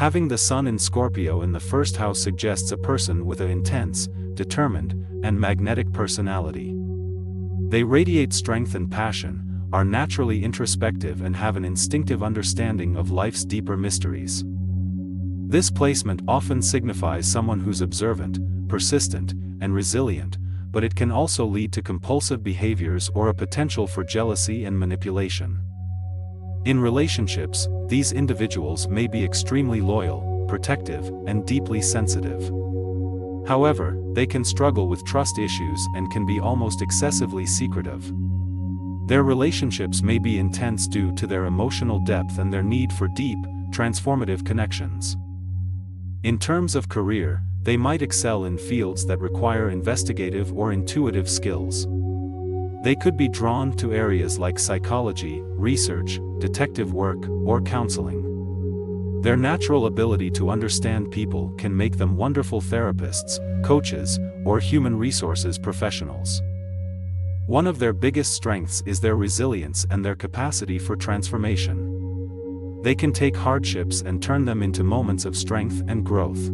Having the Sun in Scorpio in the first house suggests a person with an intense, determined, and magnetic personality. They radiate strength and passion, are naturally introspective and have an instinctive understanding of life's deeper mysteries. This placement often signifies someone who's observant, persistent, and resilient, but it can also lead to compulsive behaviors or a potential for jealousy and manipulation. In relationships, these individuals may be extremely loyal, protective, and deeply sensitive. However, they can struggle with trust issues and can be almost excessively secretive. Their relationships may be intense due to their emotional depth and their need for deep, transformative connections. In terms of career, they might excel in fields that require investigative or intuitive skills. They could be drawn to areas like psychology, research, detective work, or counseling. Their natural ability to understand people can make them wonderful therapists, coaches, or human resources professionals. One of their biggest strengths is their resilience and their capacity for transformation. They can take hardships and turn them into moments of strength and growth.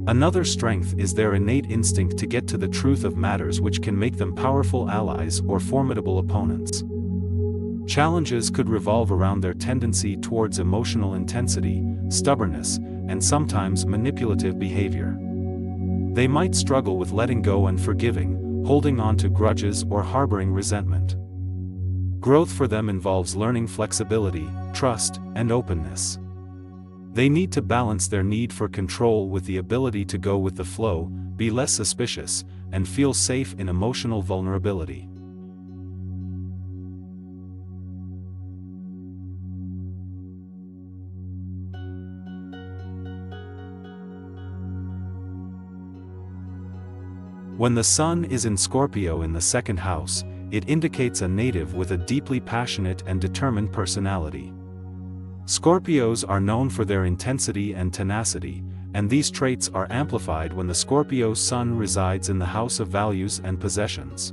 Another strength is their innate instinct to get to the truth of matters, which can make them powerful allies or formidable opponents. Challenges could revolve around their tendency towards emotional intensity, stubbornness, and sometimes manipulative behavior. They might struggle with letting go and forgiving, holding on to grudges or harboring resentment. Growth for them involves learning flexibility, trust, and openness. They need to balance their need for control with the ability to go with the flow, be less suspicious, and feel safe in emotional vulnerability. When the Sun is in Scorpio in the second house, it indicates a native with a deeply passionate and determined personality. Scorpios are known for their intensity and tenacity, and these traits are amplified when the Scorpio Sun resides in the house of values and possessions.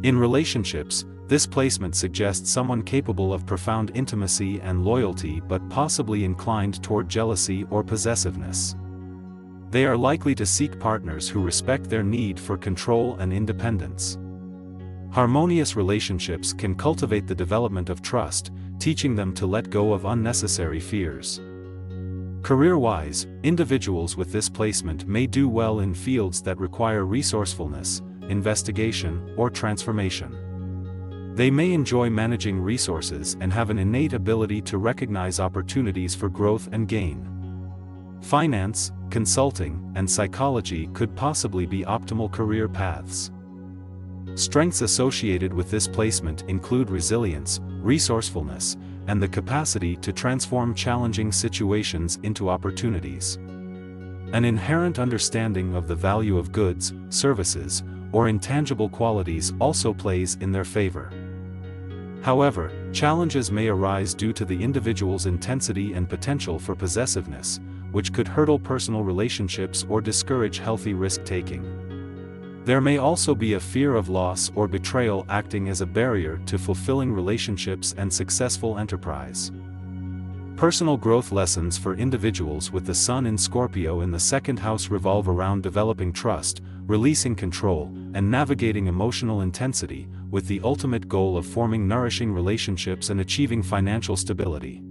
In relationships, this placement suggests someone capable of profound intimacy and loyalty but possibly inclined toward jealousy or possessiveness. They are likely to seek partners who respect their need for control and independence. Harmonious relationships can cultivate the development of trust, teaching them to let go of unnecessary fears. Career-wise, individuals with this placement may do well in fields that require resourcefulness, investigation, or transformation. They may enjoy managing resources and have an innate ability to recognize opportunities for growth and gain. Finance, consulting, and psychology could possibly be optimal career paths. Strengths associated with this placement include resilience, resourcefulness, and the capacity to transform challenging situations into opportunities. An inherent understanding of the value of goods, services, or intangible qualities also plays in their favor. However, challenges may arise due to the individual's intensity and potential for possessiveness, which could hurdle personal relationships or discourage healthy risk-taking. There may also be a fear of loss or betrayal acting as a barrier to fulfilling relationships and successful enterprise. Personal growth lessons for individuals with the Sun in Scorpio in the second house revolve around developing trust, releasing control, and navigating emotional intensity, with the ultimate goal of forming nourishing relationships and achieving financial stability.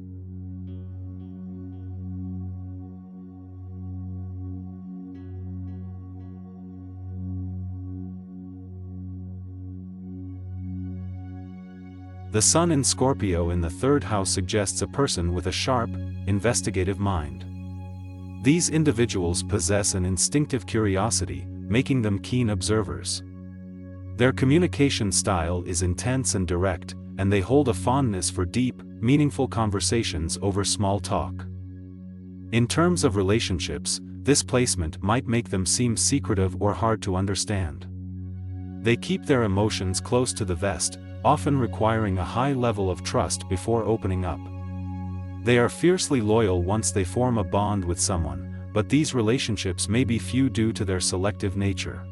The Sun in Scorpio in the third house suggests a person with a sharp, investigative mind. These individuals possess an instinctive curiosity, making them keen observers. Their communication style is intense and direct, and they hold a fondness for deep, meaningful conversations over small talk. In terms of relationships, this placement might make them seem secretive or hard to understand. They keep their emotions close to the vest, often requiring a high level of trust before opening up. They are fiercely loyal once they form a bond with someone, but these relationships may be few due to their selective nature.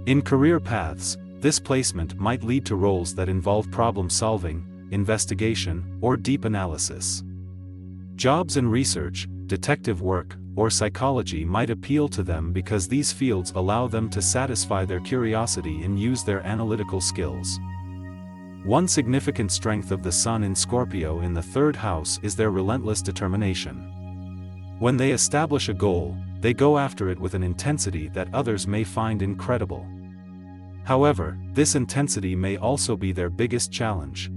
In career paths, this placement might lead to roles that involve problem-solving, investigation, or deep analysis. Jobs in research, detective work, or psychology might appeal to them because these fields allow them to satisfy their curiosity and use their analytical skills. One significant strength of the Sun in Scorpio in the third house is their relentless determination. When they establish a goal, they go after it with an intensity that others may find incredible. However, this intensity may also be their biggest challenge.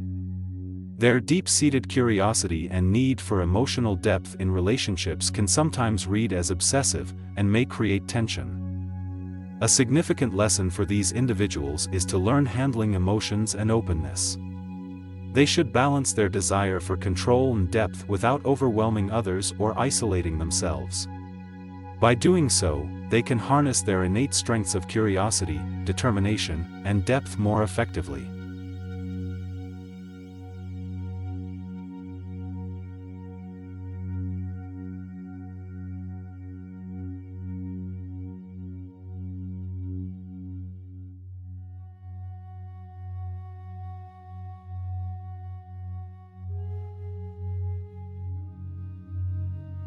Their deep-seated curiosity and need for emotional depth in relationships can sometimes read as obsessive and may create tension. A significant lesson for these individuals is to learn handling emotions and openness. They should balance their desire for control and depth without overwhelming others or isolating themselves. By doing so, they can harness their innate strengths of curiosity, determination, and depth more effectively.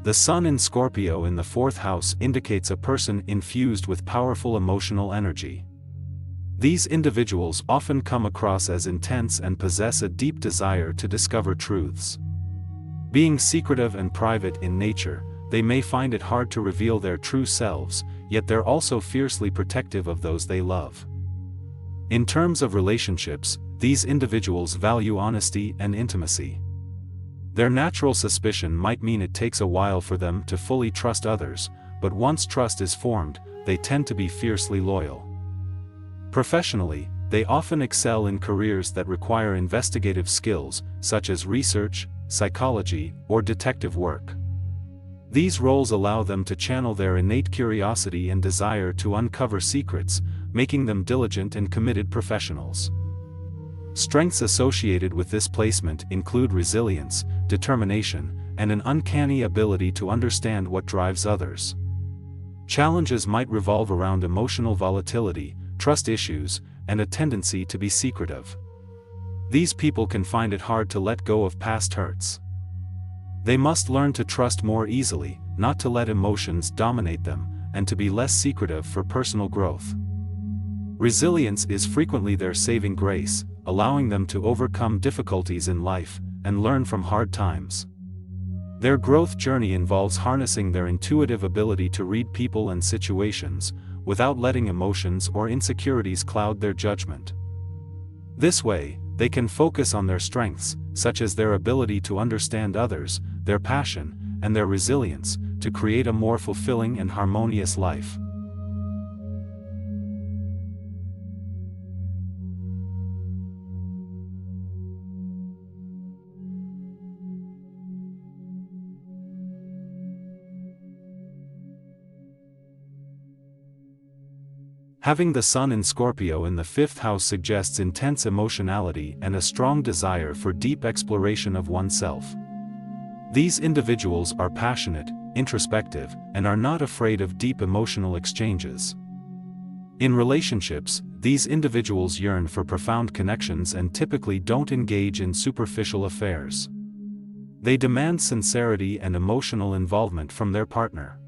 The Sun in Scorpio in the fourth house indicates a person infused with powerful emotional energy. These individuals often come across as intense and possess a deep desire to discover truths. Being secretive and private in nature, they may find it hard to reveal their true selves, yet they're also fiercely protective of those they love. In terms of relationships, these individuals value honesty and intimacy. Their natural suspicion might mean it takes a while for them to fully trust others, but once trust is formed, they tend to be fiercely loyal. Professionally, they often excel in careers that require investigative skills, such as research, psychology, or detective work. These roles allow them to channel their innate curiosity and desire to uncover secrets, making them diligent and committed professionals. Strengths associated with this placement include resilience, determination, and an uncanny ability to understand what drives others. Challenges might revolve around emotional volatility, trust issues, and a tendency to be secretive. These people can find it hard to let go of past hurts. They must learn to trust more easily, not to let emotions dominate them, and to be less secretive for personal growth. Resilience is frequently their saving grace, allowing them to overcome difficulties in life and learn from hard times. Their growth journey involves harnessing their intuitive ability to read people and situations, without letting emotions or insecurities cloud their judgment. This way, they can focus on their strengths, such as their ability to understand others, their passion, and their resilience, to create a more fulfilling and harmonious life. Having the Sun in Scorpio in the fifth house suggests intense emotionality and a strong desire for deep exploration of oneself. These individuals are passionate, introspective, and are not afraid of deep emotional exchanges. In relationships, these individuals yearn for profound connections and typically don't engage in superficial affairs. They demand sincerity and emotional involvement from their partner.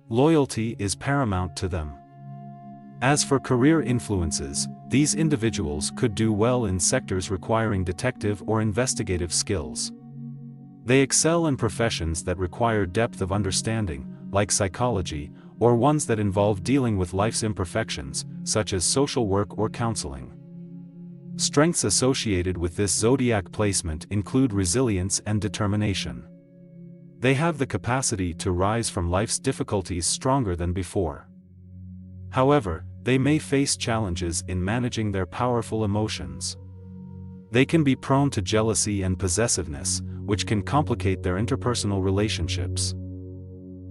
Loyalty is paramount to them. As for career influences, these individuals could do well in sectors requiring detective or investigative skills. They excel in professions that require depth of understanding, like psychology, or ones that involve dealing with life's imperfections, such as social work or counseling. Strengths associated with this zodiac placement include resilience and determination. They have the capacity to rise from life's difficulties stronger than before. However, they may face challenges in managing their powerful emotions. They can be prone to jealousy and possessiveness, which can complicate their interpersonal relationships.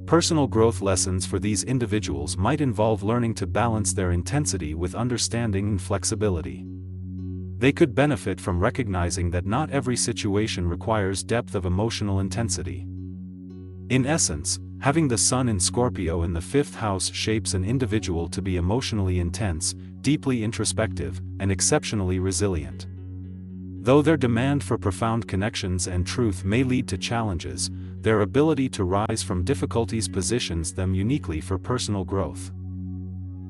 Personal growth lessons for these individuals might involve learning to balance their intensity with understanding and flexibility. They could benefit from recognizing that not every situation requires depth of emotional intensity. In essence, having the Sun in Scorpio in the fifth house shapes an individual to be emotionally intense, deeply introspective, and exceptionally resilient. Though their demand for profound connections and truth may lead to challenges, their ability to rise from difficulties positions them uniquely for personal growth.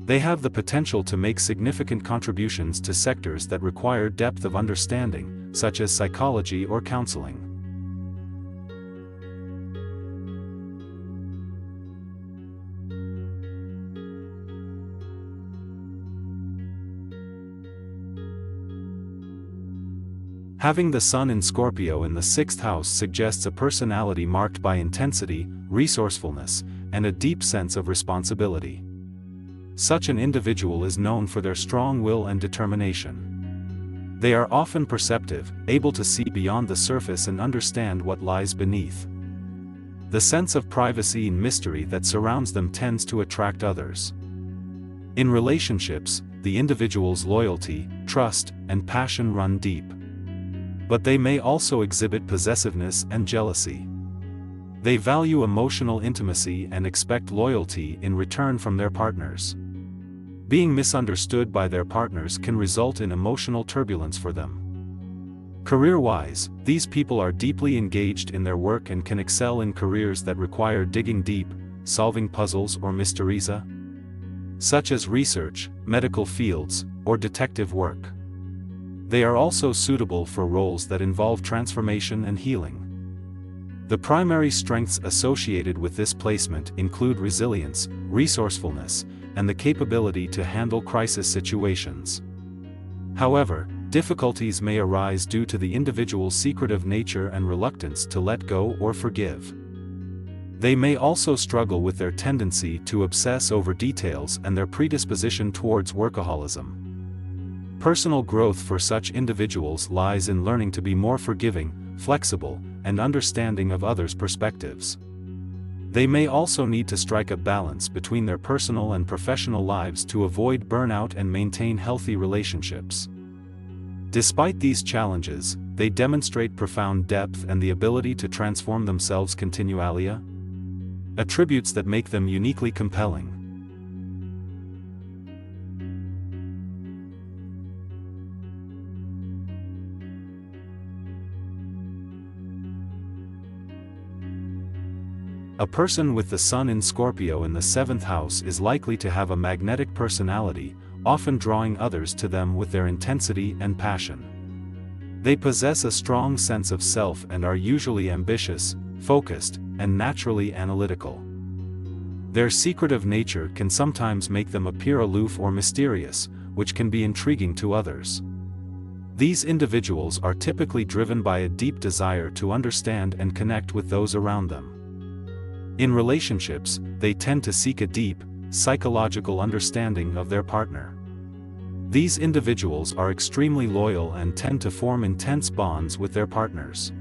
They have the potential to make significant contributions to sectors that require depth of understanding, such as psychology or counseling. Having the Sun in Scorpio in the 6th house suggests a personality marked by intensity, resourcefulness, and a deep sense of responsibility. Such an individual is known for their strong will and determination. They are often perceptive, able to see beyond the surface and understand what lies beneath. The sense of privacy and mystery that surrounds them tends to attract others. In relationships, the individual's loyalty, trust, and passion run deep. But they may also exhibit possessiveness and jealousy. They value emotional intimacy and expect loyalty in return from their partners. Being misunderstood by their partners can result in emotional turbulence for them. Career-wise, these people are deeply engaged in their work and can excel in careers that require digging deep, solving puzzles or mysteries, such as research, medical fields, or detective work. They are also suitable for roles that involve transformation and healing. The primary strengths associated with this placement include resilience, resourcefulness, and the capability to handle crisis situations. However, difficulties may arise due to the individual's secretive nature and reluctance to let go or forgive. They may also struggle with their tendency to obsess over details and their predisposition towards workaholism. Personal growth for such individuals lies in learning to be more forgiving, flexible, and understanding of others' perspectives. They may also need to strike a balance between their personal and professional lives to avoid burnout and maintain healthy relationships. Despite these challenges, they demonstrate profound depth and the ability to transform themselves continually, attributes that make them uniquely compelling. A person with the Sun in Scorpio in the 7th house is likely to have a magnetic personality, often drawing others to them with their intensity and passion. They possess a strong sense of self and are usually ambitious, focused, and naturally analytical. Their secretive nature can sometimes make them appear aloof or mysterious, which can be intriguing to others. These individuals are typically driven by a deep desire to understand and connect with those around them. In relationships, they tend to seek a deep, psychological understanding of their partner. These individuals are extremely loyal and tend to form intense bonds with their partners.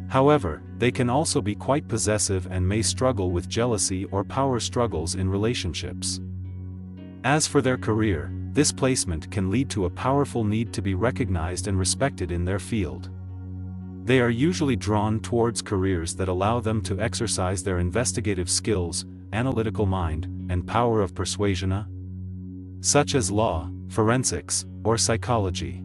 However, they can also be quite possessive and may struggle with jealousy or power struggles in relationships. As for their career, this placement can lead to a powerful need to be recognized and respected in their field. They are usually drawn towards careers that allow them to exercise their investigative skills, analytical mind, and power of persuasion, such as law, forensics, or psychology.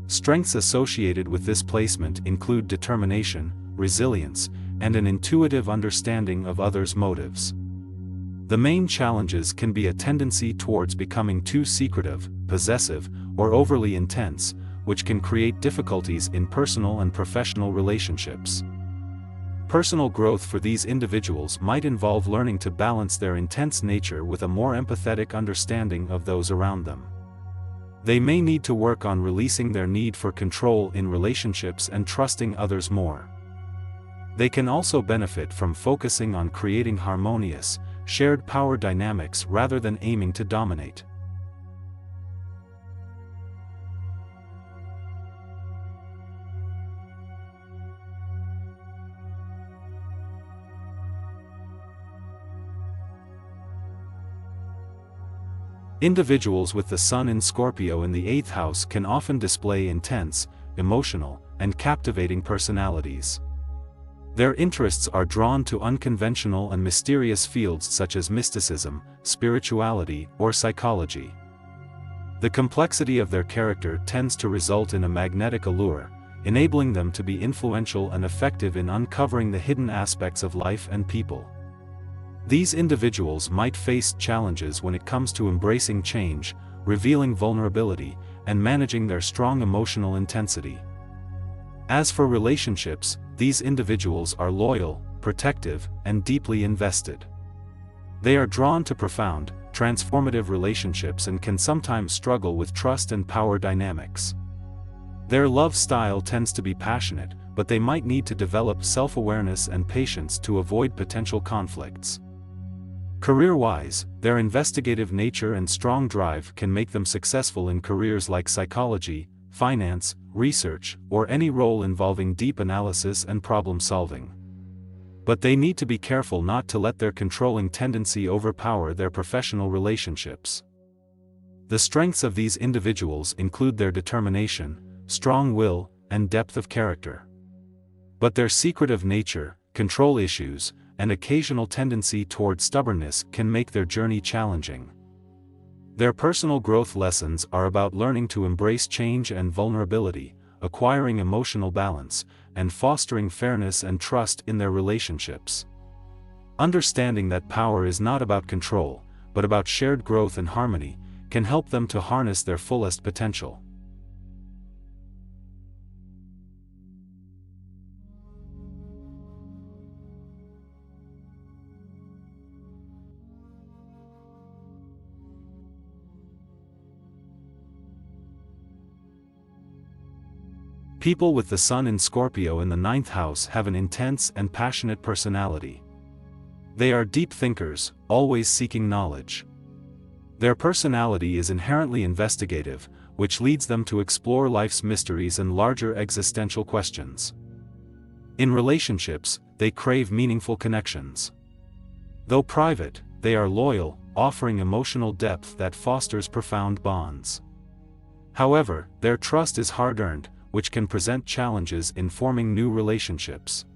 Strengths associated with this placement include determination, resilience, and an intuitive understanding of others' motives. The main challenges can be a tendency towards becoming too secretive, possessive, or overly intense, which can create difficulties in personal and professional relationships. Personal growth for these individuals might involve learning to balance their intense nature with a more empathetic understanding of those around them. They may need to work on releasing their need for control in relationships and trusting others more. They can also benefit from focusing on creating harmonious, shared power dynamics rather than aiming to dominate. Individuals with the Sun in Scorpio in the 8th house can often display intense, emotional, and captivating personalities. Their interests are drawn to unconventional and mysterious fields such as mysticism, spirituality, or psychology. The complexity of their character tends to result in a magnetic allure, enabling them to be influential and effective in uncovering the hidden aspects of life and people. These individuals might face challenges when it comes to embracing change, revealing vulnerability, and managing their strong emotional intensity. As for relationships, these individuals are loyal, protective, and deeply invested. They are drawn to profound, transformative relationships and can sometimes struggle with trust and power dynamics. Their love style tends to be passionate, but they might need to develop self-awareness and patience to avoid potential conflicts. Career-wise, their investigative nature and strong drive can make them successful in careers like psychology, finance, research, or any role involving deep analysis and problem-solving. But they need to be careful not to let their controlling tendency overpower their professional relationships. The strengths of these individuals include their determination, strong will, and depth of character. But their secretive nature, control issues, and occasional tendency toward stubbornness can make their journey challenging. Their personal growth lessons are about learning to embrace change and vulnerability, acquiring emotional balance, and fostering fairness and trust in their relationships. Understanding that power is not about control, but about shared growth and harmony, can help them to harness their fullest potential. People with the Sun in Scorpio in the 9th house have an intense and passionate personality. They are deep thinkers, always seeking knowledge. Their personality is inherently investigative, which leads them to explore life's mysteries and larger existential questions. In relationships, they crave meaningful connections. Though private, they are loyal, offering emotional depth that fosters profound bonds. However, their trust is hard-earned, which can present challenges in forming new relationships.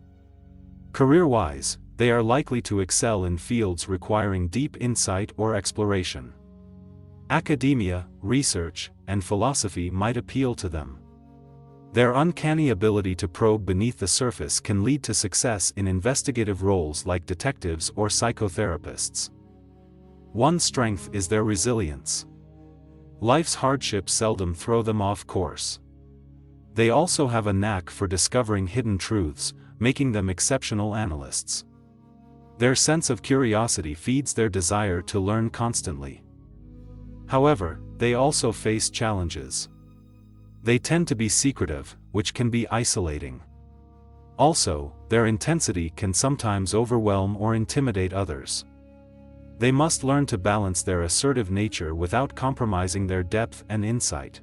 Career-wise, they are likely to excel in fields requiring deep insight or exploration. Academia, research, and philosophy might appeal to them. Their uncanny ability to probe beneath the surface can lead to success in investigative roles like detectives or psychotherapists. One strength is their resilience. Life's hardships seldom throw them off course. They also have a knack for discovering hidden truths, making them exceptional analysts. Their sense of curiosity feeds their desire to learn constantly. However, they also face challenges. They tend to be secretive, which can be isolating. Also, their intensity can sometimes overwhelm or intimidate others. They must learn to balance their assertive nature without compromising their depth and insight.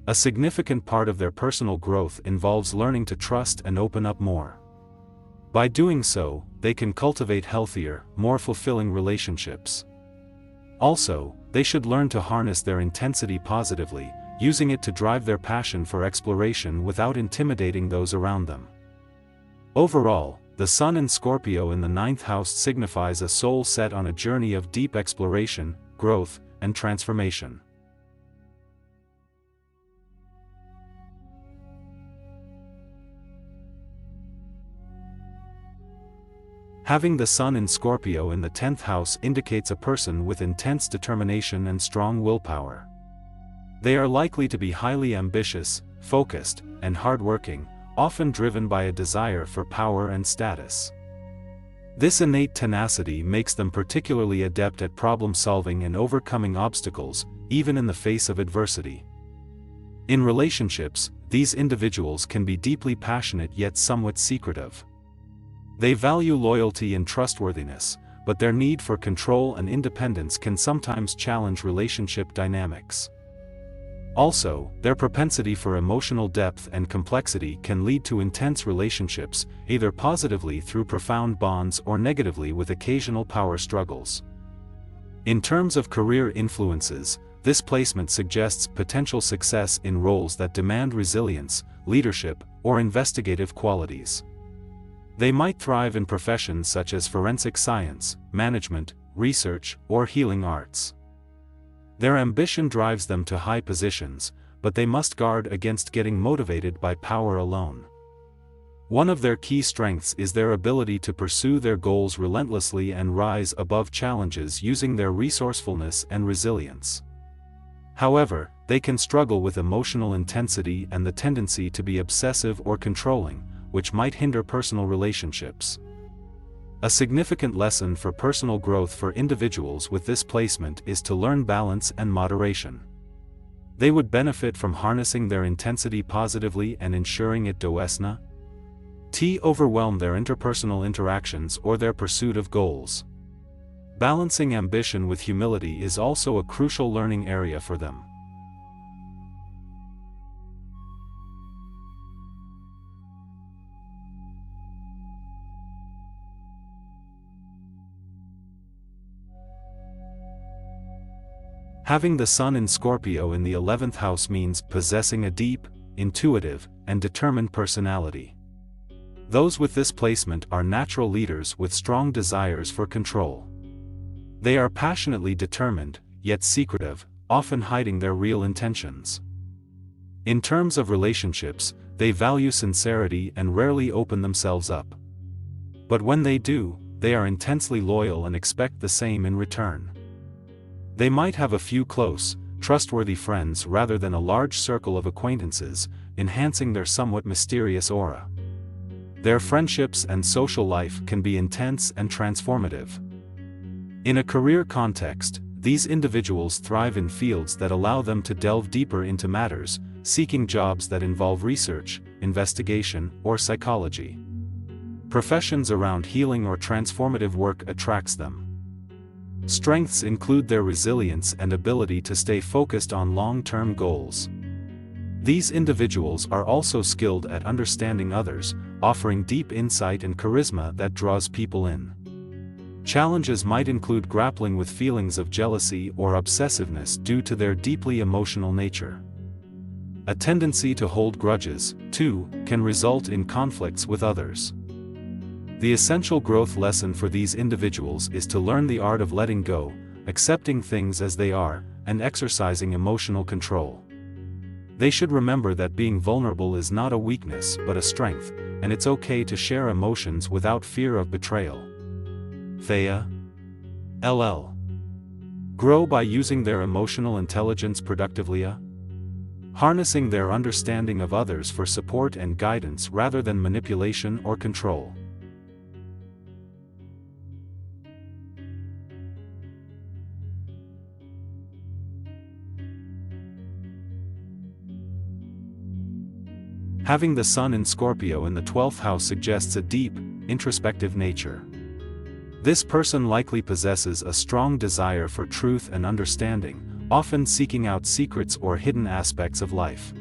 A significant part of their personal growth involves learning to trust and open up more. By doing so, they can cultivate healthier, more fulfilling relationships. Also, they should learn to harness their intensity positively, using it to drive their passion for exploration without intimidating those around them. Overall, the Sun in Scorpio in the 9th house signifies a soul set on a journey of deep exploration, growth, and transformation. Having the Sun in Scorpio in the 10th house indicates a person with intense determination and strong willpower. They are likely to be highly ambitious, focused, and hardworking, often driven by a desire for power and status. This innate tenacity makes them particularly adept at problem-solving and overcoming obstacles, even in the face of adversity. In relationships, these individuals can be deeply passionate yet somewhat secretive. They value loyalty and trustworthiness, but their need for control and independence can sometimes challenge relationship dynamics. Also, their propensity for emotional depth and complexity can lead to intense relationships, either positively through profound bonds or negatively with occasional power struggles. In terms of career influences, this placement suggests potential success in roles that demand resilience, leadership, or investigative qualities. They might thrive in professions such as forensic science, management, research, or healing arts. Their ambition drives them to high positions, but they must guard against getting motivated by power alone. One of their key strengths is their ability to pursue their goals relentlessly and rise above challenges using their resourcefulness and resilience. However, they can struggle with emotional intensity and the tendency to be obsessive or controlling, which might hinder personal relationships. A significant lesson for personal growth for individuals with this placement is to learn balance and moderation. They would benefit from harnessing their intensity positively and ensuring it does not overwhelm their interpersonal interactions or their pursuit of goals. Balancing ambition with humility is also a crucial learning area for them. Having the Sun in Scorpio in the 11th house means possessing a deep, intuitive, and determined personality. Those with this placement are natural leaders with strong desires for control. They are passionately determined, yet secretive, often hiding their real intentions. In terms of relationships, they value sincerity and rarely open themselves up. But when they do, they are intensely loyal and expect the same in return. They might have a few close, trustworthy friends rather than a large circle of acquaintances, enhancing their somewhat mysterious aura. Their friendships and social life can be intense and transformative. In a career context, these individuals thrive in fields that allow them to delve deeper into matters, seeking jobs that involve research, investigation, or psychology. Professions around healing or transformative work attracts them. Strengths include their resilience and ability to stay focused on long-term goals. These individuals are also skilled at understanding others, offering deep insight and charisma that draws people in. Challenges might include grappling with feelings of jealousy or obsessiveness due to their deeply emotional nature. A tendency to hold grudges, too, can result in conflicts with others. The essential growth lesson for these individuals is to learn the art of letting go, accepting things as they are, and exercising emotional control. They should remember that being vulnerable is not a weakness but a strength, and it's okay to share emotions without fear of betrayal. Thea LL. Grow by using their emotional intelligence productively. Harnessing their understanding of others for support and guidance rather than manipulation or control. Having the Sun in Scorpio in the 12th house suggests a deep, introspective nature. This person likely possesses a strong desire for truth and understanding, often seeking out secrets or hidden aspects of life.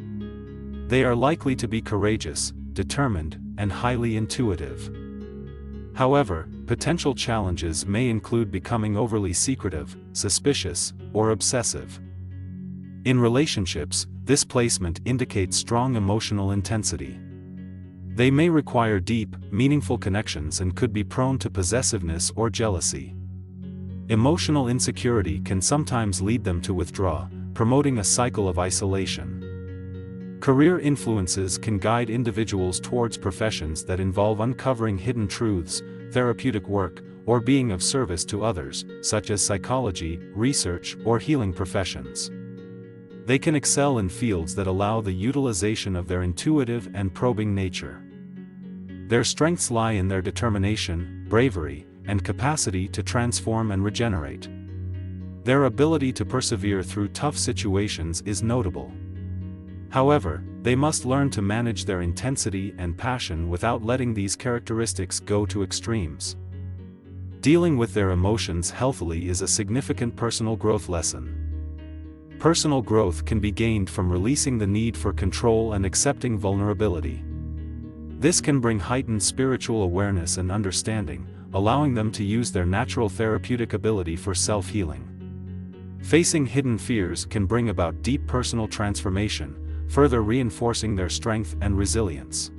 They are likely to be courageous, determined, and highly intuitive. However, potential challenges may include becoming overly secretive, suspicious, or obsessive. In relationships, this placement indicates strong emotional intensity. They may require deep, meaningful connections and could be prone to possessiveness or jealousy. Emotional insecurity can sometimes lead them to withdraw, promoting a cycle of isolation. Career influences can guide individuals towards professions that involve uncovering hidden truths, therapeutic work, or being of service to others, such as psychology, research, or healing professions. They can excel in fields that allow the utilization of their intuitive and probing nature. Their strengths lie in their determination, bravery, and capacity to transform and regenerate. Their ability to persevere through tough situations is notable. However, they must learn to manage their intensity and passion without letting these characteristics go to extremes. Dealing with their emotions healthily is a significant personal growth lesson. Personal growth can be gained from releasing the need for control and accepting vulnerability. This can bring heightened spiritual awareness and understanding, allowing them to use their natural therapeutic ability for self-healing. Facing hidden fears can bring about deep personal transformation, further reinforcing their strength and resilience.